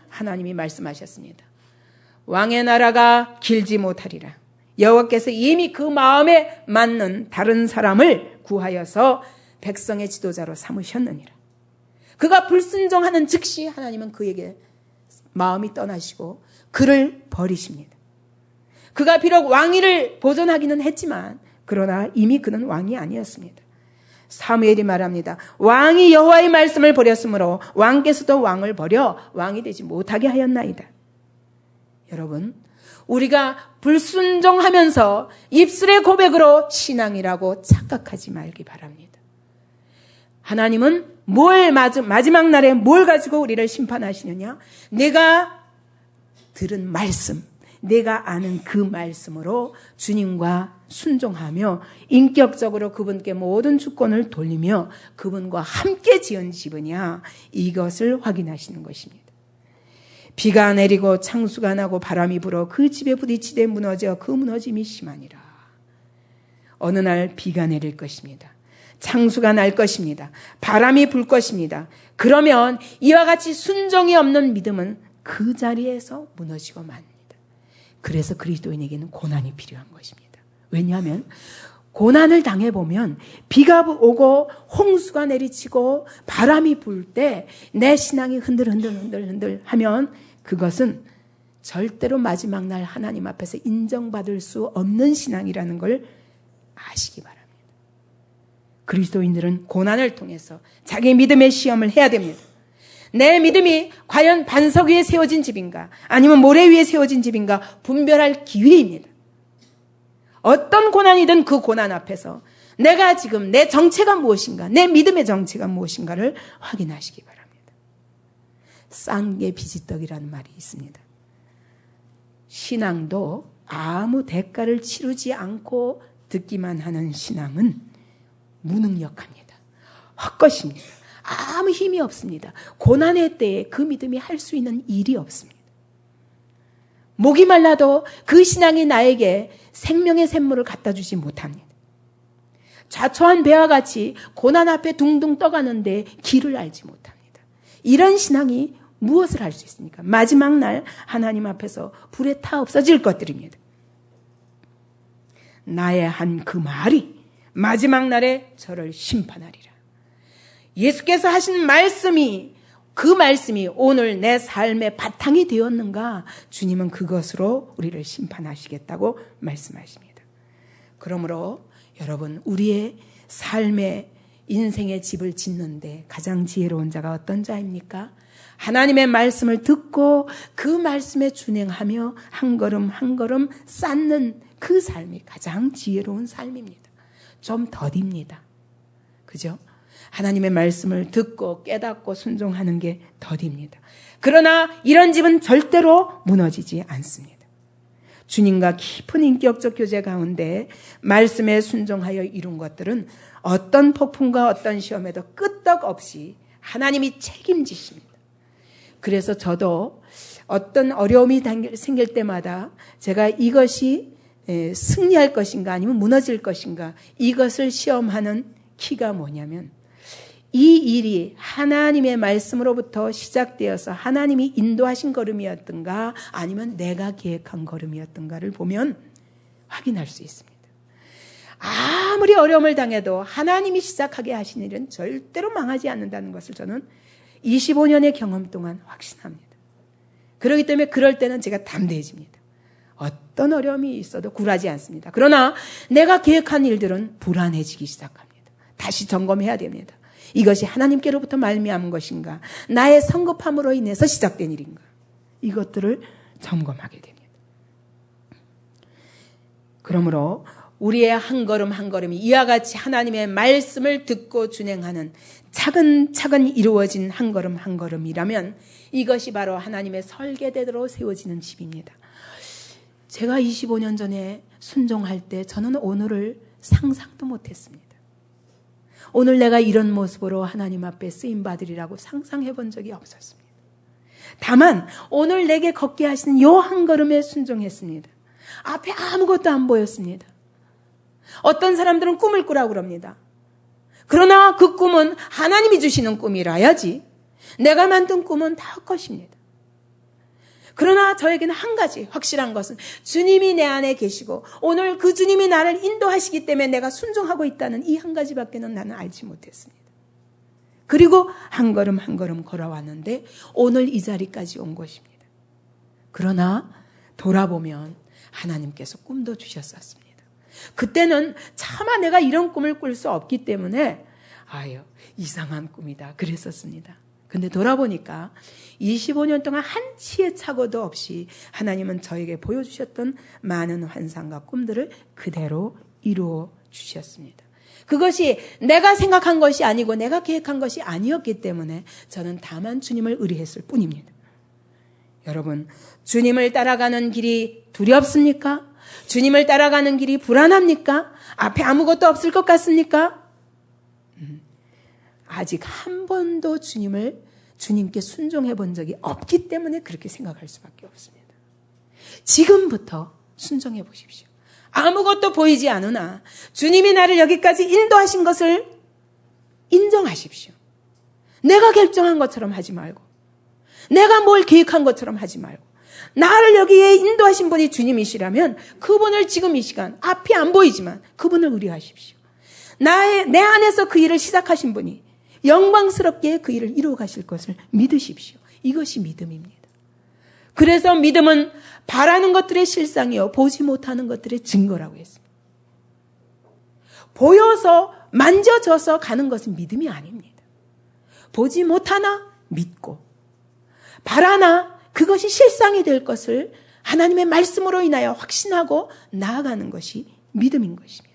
하나님이 말씀하셨습니다. 왕의 나라가 길지 못하리라. 여호와께서 이미 그 마음에 맞는 다른 사람을 구하여서 백성의 지도자로 삼으셨느니라. 그가 불순종하는 즉시 하나님은 그에게 마음이 떠나시고 그를 버리십니다. 그가 비록 왕위를 보존하기는 했지만 그러나 이미 그는 왕이 아니었습니다. 사무엘이 말합니다. 왕이 여호와의 말씀을 버렸으므로 왕께서도 왕을 버려 왕이 되지 못하게 하였나이다. 여러분, 우리가 불순종하면서 입술의 고백으로 신앙이라고 착각하지 말기 바랍니다. 하나님은 마지막 날에 뭘 가지고 우리를 심판하시느냐? 내가 들은 말씀, 내가 아는 그 말씀으로 주님과 순종하며 인격적으로 그분께 모든 주권을 돌리며 그분과 함께 지은 집이냐, 이것을 확인하시는 것입니다. 비가 내리고 창수가 나고 바람이 불어 그 집에 부딪히되 무너져 그 무너짐이 심하니라. 어느 날 비가 내릴 것입니다. 창수가 날 것입니다. 바람이 불 것입니다. 그러면 이와 같이 순종이 없는 믿음은 그 자리에서 무너지고 맙니다. 그래서 그리스도인에게는 고난이 필요한 것입니다. 왜냐하면 고난을 당해보면 비가 오고 홍수가 내리치고 바람이 불 때 내 신앙이 흔들흔들 하면 그것은 절대로 마지막 날 하나님 앞에서 인정받을 수 없는 신앙이라는 걸 아시기 바랍니다. 그리스도인들은 고난을 통해서 자기 믿음의 시험을 해야 됩니다. 내 믿음이 과연 반석 위에 세워진 집인가 아니면 모래 위에 세워진 집인가 분별할 기회입니다. 어떤 고난이든 그 고난 앞에서 내가 지금 내 정체가 무엇인가, 내 믿음의 정체가 무엇인가를 확인하시기 바랍니다. 싼 게 비지떡이라는 말이 있습니다. 신앙도 아무 대가를 치르지 않고 듣기만 하는 신앙은 무능력합니다. 헛것입니다. 아무 힘이 없습니다. 고난의 때에 그 믿음이 할 수 있는 일이 없습니다. 목이 말라도 그 신앙이 나에게 생명의 샘물을 갖다 주지 못합니다. 좌초한 배와 같이 고난 앞에 둥둥 떠가는데 길을 알지 못합니다. 이런 신앙이 무엇을 할 수 있습니까? 마지막 날 하나님 앞에서 불에 타 없어질 것들입니다. 나의 한 그 말이 마지막 날에 저를 심판하리라. 예수께서 하신 말씀이, 그 말씀이 오늘 내 삶의 바탕이 되었는가? 주님은 그것으로 우리를 심판하시겠다고 말씀하십니다. 그러므로 여러분, 우리의 삶의 인생의 집을 짓는데 가장 지혜로운 자가 어떤 자입니까? 하나님의 말씀을 듣고 그 말씀에 준행하며 한 걸음 한 걸음 쌓는 그 삶이 가장 지혜로운 삶입니다. 좀 더딥니다. 그죠? 하나님의 말씀을 듣고 깨닫고 순종하는 게 더딥니다. 그러나 이런 집은 절대로 무너지지 않습니다. 주님과 깊은 인격적 교제 가운데 말씀에 순종하여 이룬 것들은 어떤 폭풍과 어떤 시험에도 끄떡없이 하나님이 책임지십니다. 그래서 저도 어떤 어려움이 생길 때마다 제가 이것이 승리할 것인가 아니면 무너질 것인가, 이것을 시험하는 키가 뭐냐면, 이 일이 하나님의 말씀으로부터 시작되어서 하나님이 인도하신 걸음이었던가 아니면 내가 계획한 걸음이었던가를 보면 확인할 수 있습니다. 아무리 어려움을 당해도 하나님이 시작하게 하신 일은 절대로 망하지 않는다는 것을 저는 25년의 경험 동안 확신합니다. 그렇기 때문에 그럴 때는 제가 담대해집니다. 어떤 어려움이 있어도 굴하지 않습니다. 그러나 내가 계획한 일들은 불안해지기 시작합니다. 다시 점검해야 됩니다. 이것이 하나님께로부터 말미암은 것인가, 나의 성급함으로 인해서 시작된 일인가, 이것들을 점검하게 됩니다. 그러므로 우리의 한 걸음 한 걸음이 이와 같이 하나님의 말씀을 듣고 준행하는 차근차근 이루어진 한 걸음 한 걸음이라면 이것이 바로 하나님의 설계대로 세워지는 집입니다. 제가 25년 전에 순종할 때 저는 오늘을 상상도 못했습니다. 오늘 내가 이런 모습으로 하나님 앞에 쓰임받으리라고 상상해 본 적이 없었습니다. 다만 오늘 내게 걷게 하시는 요 한 걸음에 순종했습니다. 앞에 아무것도 안 보였습니다. 어떤 사람들은 꿈을 꾸라고 그럽니다. 그러나 그 꿈은 하나님이 주시는 꿈이라야지 내가 만든 꿈은 다 헛것입니다. 그러나 저에게는 한 가지 확실한 것은 주님이 내 안에 계시고 오늘 그 주님이 나를 인도하시기 때문에 내가 순종하고 있다는 이 한 가지밖에는 나는 알지 못했습니다. 그리고 한 걸음 한 걸음 걸어왔는데 오늘 이 자리까지 온 것입니다. 그러나 돌아보면 하나님께서 꿈도 주셨었습니다. 그때는 차마 내가 이런 꿈을 꿀 수 없기 때문에 아유 이상한 꿈이다 그랬었습니다. 근데 돌아보니까 25년 동안 한치의 착오도 없이 하나님은 저에게 보여주셨던 많은 환상과 꿈들을 그대로 이루어 주셨습니다. 그것이 내가 생각한 것이 아니고 내가 계획한 것이 아니었기 때문에 저는 다만 주님을 의뢰했을 뿐입니다. 여러분, 주님을 따라가는 길이 두렵습니까? 주님을 따라가는 길이 불안합니까? 앞에 아무것도 없을 것 같습니까? 아직 한 번도 주님께 순종해 본 적이 없기 때문에 그렇게 생각할 수밖에 없습니다. 지금부터 순종해 보십시오. 아무것도 보이지 않으나 주님이 나를 여기까지 인도하신 것을 인정하십시오. 내가 결정한 것처럼 하지 말고 내가 뭘 계획한 것처럼 하지 말고 나를 여기에 인도하신 분이 주님이시라면 그분을 지금 이 시간 앞이 안 보이지만 그분을 의뢰하십시오. 내 안에서 그 일을 시작하신 분이 영광스럽게 그 일을 이루어 가실 것을 믿으십시오. 이것이 믿음입니다. 그래서 믿음은 바라는 것들의 실상이요 보지 못하는 것들의 증거라고 했습니다. 보여서 만져져서 가는 것은 믿음이 아닙니다. 보지 못하나 믿고 바라나 그것이 실상이 될 것을 하나님의 말씀으로 인하여 확신하고 나아가는 것이 믿음인 것입니다.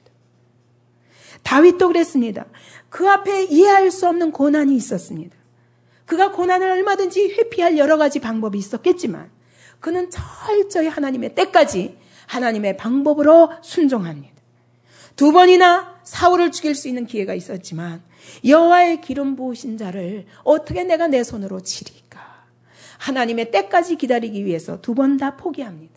다윗도 그랬습니다. 그 앞에 이해할 수 없는 고난이 있었습니다. 그가 고난을 얼마든지 회피할 여러 가지 방법이 있었겠지만 그는 철저히 하나님의 때까지 하나님의 방법으로 순종합니다. 2번이나 사울을 죽일 수 있는 기회가 있었지만 여호와의 기름 부으신 자를 어떻게 내가 내 손으로 치리까? 하나님의 때까지 기다리기 위해서 2번 다 포기합니다.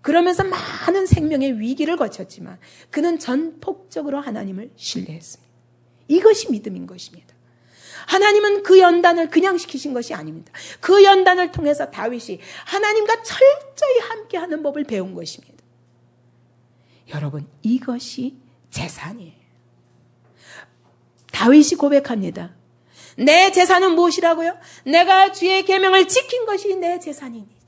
그러면서 많은 생명의 위기를 거쳤지만 그는 전폭적으로 하나님을 신뢰했습니다. 이것이 믿음인 것입니다. 하나님은 그 연단을 그냥 시키신 것이 아닙니다. 그 연단을 통해서 다윗이 하나님과 철저히 함께하는 법을 배운 것입니다. 여러분, 이것이 재산이에요. 다윗이 고백합니다. 내 재산은 무엇이라고요? 내가 주의 계명을 지킨 것이 내 재산입니다.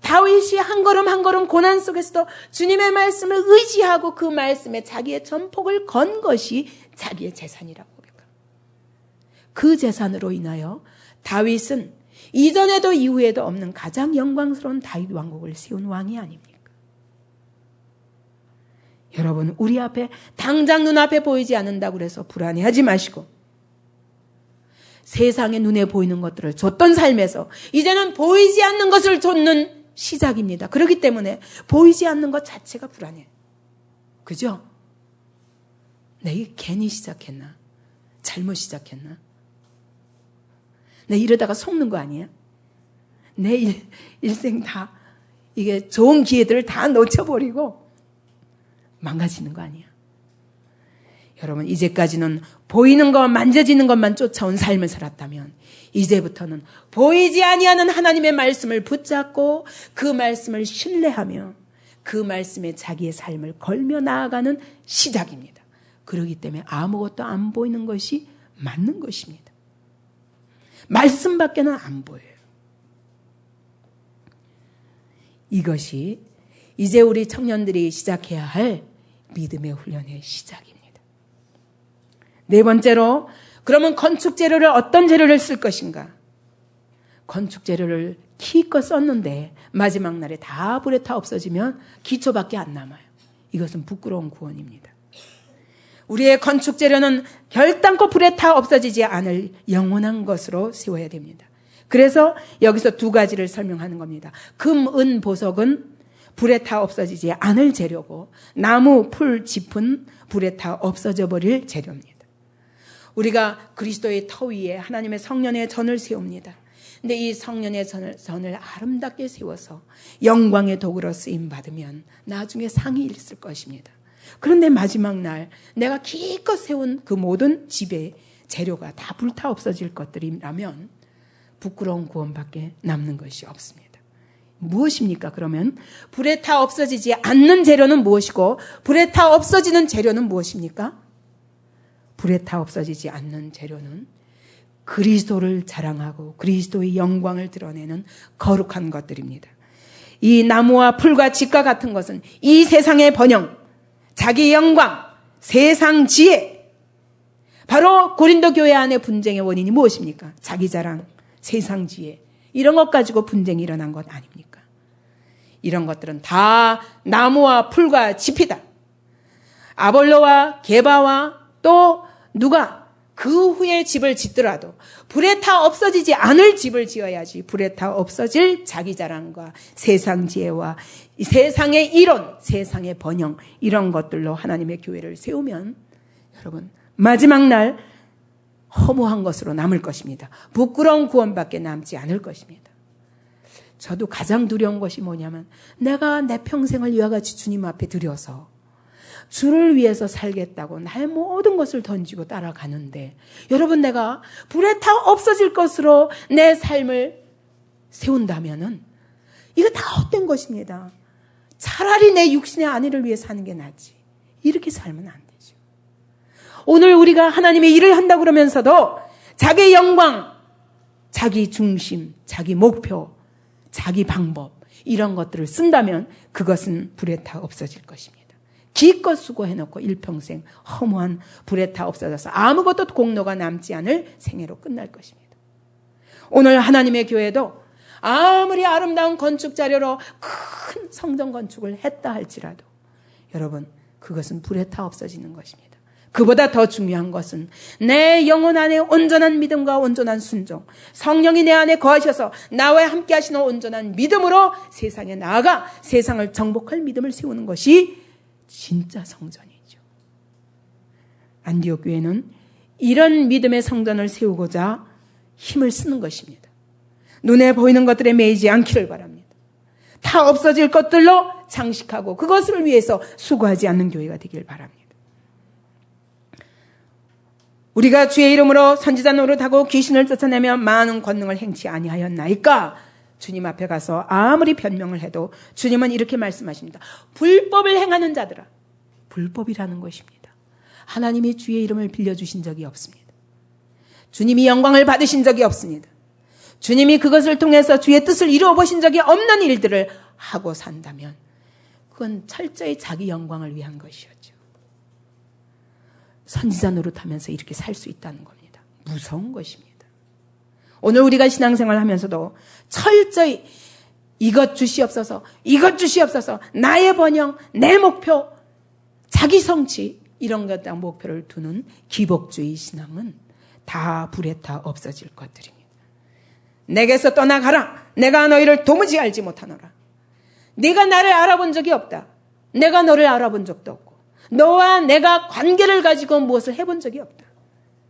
다윗이 한 걸음 한 걸음 고난 속에서도 주님의 말씀을 의지하고 그 말씀에 자기의 전폭을 건 것이 자기의 재산이라고 고백합니다. 그 재산으로 인하여 다윗은 이전에도 이후에도 없는 가장 영광스러운 다윗 왕국을 세운 왕이 아닙니까? 여러분, 우리 앞에 당장 눈앞에 보이지 않는다고 해서 불안해하지 마시고 세상의 눈에 보이는 것들을 줬던 삶에서 이제는 보이지 않는 것을 줬는 시작입니다. 그렇기 때문에 보이지 않는 것 자체가 불안해요. 그죠? 내가 괜히 시작했나? 잘못 시작했나? 내 이러다가 속는 거 아니야? 내 일생 다 이게 좋은 기회들을 다 놓쳐버리고 망가지는 거 아니야? 여러분, 이제까지는 보이는 것, 만져지는 것만 쫓아온 삶을 살았다면 이제부터는 보이지 아니하는 하나님의 말씀을 붙잡고 그 말씀을 신뢰하며 그 말씀에 자기의 삶을 걸며 나아가는 시작입니다. 그렇기 때문에 아무것도 안 보이는 것이 맞는 것입니다. 말씀밖에는 안 보여요. 이것이 이제 우리 청년들이 시작해야 할 믿음의 훈련의 시작입니다. 네 번째로, 그러면 건축 재료를 어떤 재료를 쓸 것인가? 건축 재료를 기껏 썼는데 마지막 날에 다 불에 타 없어지면 기초밖에 안 남아요. 이것은 부끄러운 구원입니다. 우리의 건축 재료는 결단코 불에 타 없어지지 않을 영원한 것으로 세워야 됩니다. 그래서 여기서 두 가지를 설명하는 겁니다. 금, 은, 보석은 불에 타 없어지지 않을 재료고 나무, 풀, 짚은 불에 타 없어져 버릴 재료입니다. 우리가 그리스도의 터 위에 하나님의 성년의 전을 세웁니다. 근데 이 성년의 전을 아름답게 세워서 영광의 도구로 쓰임 받으면 나중에 상이 있을 것입니다. 그런데 마지막 날 내가 기껏 세운 그 모든 집의 재료가 다 불타 없어질 것들이라면 부끄러운 구원밖에 남는 것이 없습니다. 무엇입니까? 그러면 불에 타 없어지지 않는 재료는 무엇이고 불에 타 없어지는 재료는 무엇입니까? 불에 타 없어지지 않는 재료는 그리스도를 자랑하고 그리스도의 영광을 드러내는 거룩한 것들입니다. 이 나무와 풀과 집과 같은 것은 이 세상의 번영, 자기 영광, 세상 지혜, 바로 고린도 교회 안에 분쟁의 원인이 무엇입니까? 자기 자랑, 세상 지혜, 이런 것 가지고 분쟁이 일어난 것 아닙니까? 이런 것들은 다 나무와 풀과 짚이다. 아볼로와 게바와 또 누가 그 후에 집을 짓더라도 불에 타 없어지지 않을 집을 지어야지 불에 타 없어질 자기 자랑과 세상 지혜와 세상의 이론, 세상의 번영 이런 것들로 하나님의 교회를 세우면 여러분 마지막 날 허무한 것으로 남을 것입니다. 부끄러운 구원밖에 남지 않을 것입니다. 저도 가장 두려운 것이 뭐냐면 내가 내 평생을 이와 같이 주님 앞에 드려서 주를 위해서 살겠다고 나의 모든 것을 던지고 따라가는데 여러분 내가 불에 타 없어질 것으로 내 삶을 세운다면은 이거 다 헛된 것입니다. 차라리 내 육신의 안위를 위해 사는 게 낫지. 이렇게 살면 안 되죠. 오늘 우리가 하나님의 일을 한다고 그러면서도 자기 영광, 자기 중심, 자기 목표, 자기 방법 이런 것들을 쓴다면 그것은 불에 타 없어질 것입니다. 기껏 수고해놓고 일평생 허무한 불에 타 없어져서 아무것도 공로가 남지 않을 생애로 끝날 것입니다. 오늘 하나님의 교회도 아무리 아름다운 건축 자료로 큰 성전 건축을 했다 할지라도 여러분 그것은 불에 타 없어지는 것입니다. 그보다 더 중요한 것은 내 영혼 안에 온전한 믿음과 온전한 순종, 성령이 내 안에 거하셔서 나와 함께 하시는 온전한 믿음으로 세상에 나아가 세상을 정복할 믿음을 세우는 것이 진짜 성전이죠. 안디옥 교회는 이런 믿음의 성전을 세우고자 힘을 쓰는 것입니다. 눈에 보이는 것들에 매이지 않기를 바랍니다. 다 없어질 것들로 장식하고 그것을 위해서 수고하지 않는 교회가 되길 바랍니다. 우리가 주의 이름으로 선지자 노릇하고 귀신을 쫓아내며 많은 권능을 행치 아니하였나이까? 주님 앞에 가서 아무리 변명을 해도 주님은 이렇게 말씀하십니다. 불법을 행하는 자들아. 불법이라는 것입니다. 하나님이 주의 이름을 빌려주신 적이 없습니다. 주님이 영광을 받으신 적이 없습니다. 주님이 그것을 통해서 주의 뜻을 이루어 보신 적이 없는 일들을 하고 산다면 그건 철저히 자기 영광을 위한 것이었죠. 선지자 노릇하면서 이렇게 살 수 있다는 겁니다. 무서운 것입니다. 오늘 우리가 신앙생활 하면서도 철저히 이것 주시옵소서, 이것 주시옵소서, 나의 번영, 내 목표, 자기 성취 이런 것에 목표를 두는 기복주의 신앙은 다 불에 타 없어질 것들입니다. 내게서 떠나가라. 내가 너희를 도무지 알지 못하노라. 네가 나를 알아본 적이 없다. 내가 너를 알아본 적도 없고 너와 내가 관계를 가지고 무엇을 해본 적이 없다.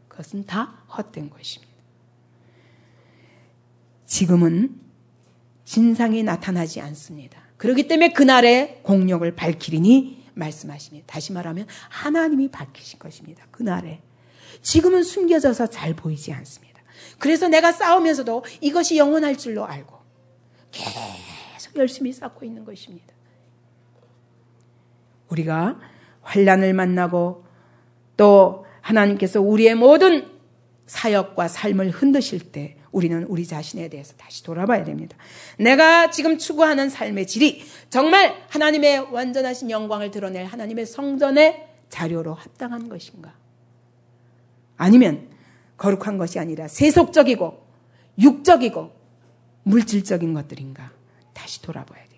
그것은 다 헛된 것입니다. 지금은 진상이 나타나지 않습니다. 그렇기 때문에 그날의 공력을 밝히리니 말씀하십니다. 다시 말하면 하나님이 밝히신 것입니다. 그날에. 지금은 숨겨져서 잘 보이지 않습니다. 그래서 내가 싸우면서도 이것이 영원할 줄로 알고 계속 열심히 쌓고 있는 것입니다. 우리가 환난을 만나고 또 하나님께서 우리의 모든 사역과 삶을 흔드실 때 우리는 우리 자신에 대해서 다시 돌아봐야 됩니다. 내가 지금 추구하는 삶의 질이 정말 하나님의 완전하신 영광을 드러낼 하나님의 성전의 자료로 합당한 것인가? 아니면 거룩한 것이 아니라 세속적이고 육적이고 물질적인 것들인가 다시 돌아봐야 됩니다.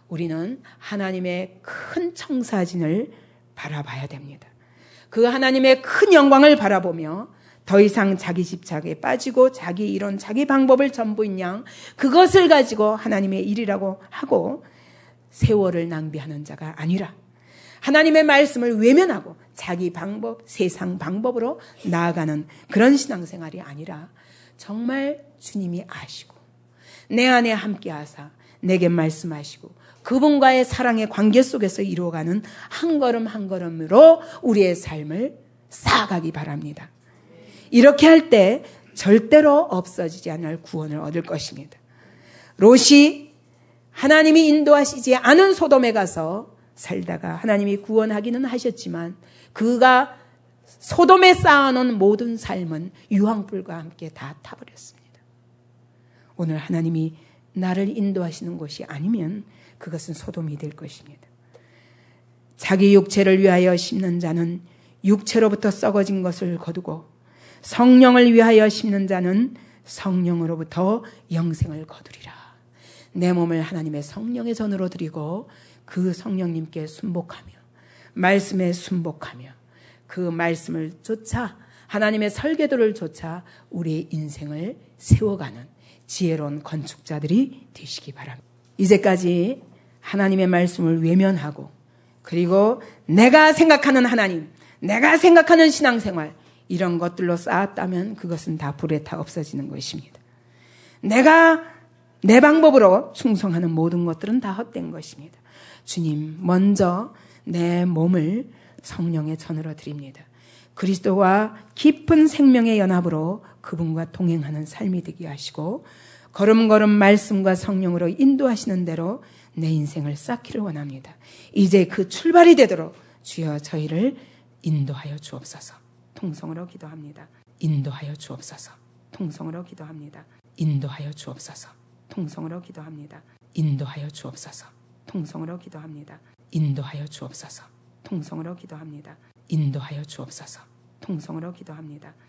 우리는 하나님의 큰 청사진을 바라봐야 됩니다. 그 하나님의 큰 영광을 바라보며 더 이상 자기 집착에 빠지고 자기 이론, 자기 방법을 전부인 양 그것을 가지고 하나님의 일이라고 하고 세월을 낭비하는 자가 아니라 하나님의 말씀을 외면하고 자기 방법, 세상 방법으로 나아가는 그런 신앙생활이 아니라 정말 주님이 아시고 내 안에 함께 하사 내게 말씀하시고 그분과의 사랑의 관계 속에서 이루어가는 한 걸음 한 걸음으로 우리의 삶을 쌓아가기 바랍니다. 이렇게 할 때 절대로 없어지지 않을 구원을 얻을 것입니다. 롯이 하나님이 인도하시지 않은 소돔에 가서 살다가 하나님이 구원하기는 하셨지만 그가 소돔에 쌓아놓은 모든 삶은 유황불과 함께 다 타버렸습니다. 오늘 하나님이 나를 인도하시는 곳이 아니면 그것은 소돔이 될 것입니다. 자기 육체를 위하여 심는 자는 육체로부터 썩어진 것을 거두고 성령을 위하여 심는 자는 성령으로부터 영생을 거두리라. 내 몸을 하나님의 성령의 전으로 드리고 그 성령님께 순복하며 말씀에 순복하며 그 말씀을 쫓아 하나님의 설계도를 쫓아 우리의 인생을 세워가는 지혜로운 건축자들이 되시기 바랍니다. 이제까지 하나님의 말씀을 외면하고 그리고 내가 생각하는 하나님, 내가 생각하는 신앙생활 이런 것들로 쌓았다면 그것은 다 불에 타 없어지는 것입니다. 내가 내 방법으로 충성하는 모든 것들은 다 헛된 것입니다. 주님, 먼저 내 몸을 성령의 전으로 드립니다. 그리스도와 깊은 생명의 연합으로 그분과 동행하는 삶이 되게 하시고 걸음걸음 말씀과 성령으로 인도하시는 대로 내 인생을 쌓기를 원합니다. 이제 그 출발이 되도록 주여 저희를 인도하여 주옵소서. 통성으로 기도합니다. 인도하여 주옵소서. 통성으로 기도합니다. 인도하여 주옵소서. 통성으로 기도합니다. 인도하여 주옵소서. 통성으로 기도합니다. 인도하여 주옵소서. 통성으로 기도합니다. 인도하여 주옵소서. 통성으로 기도합니다.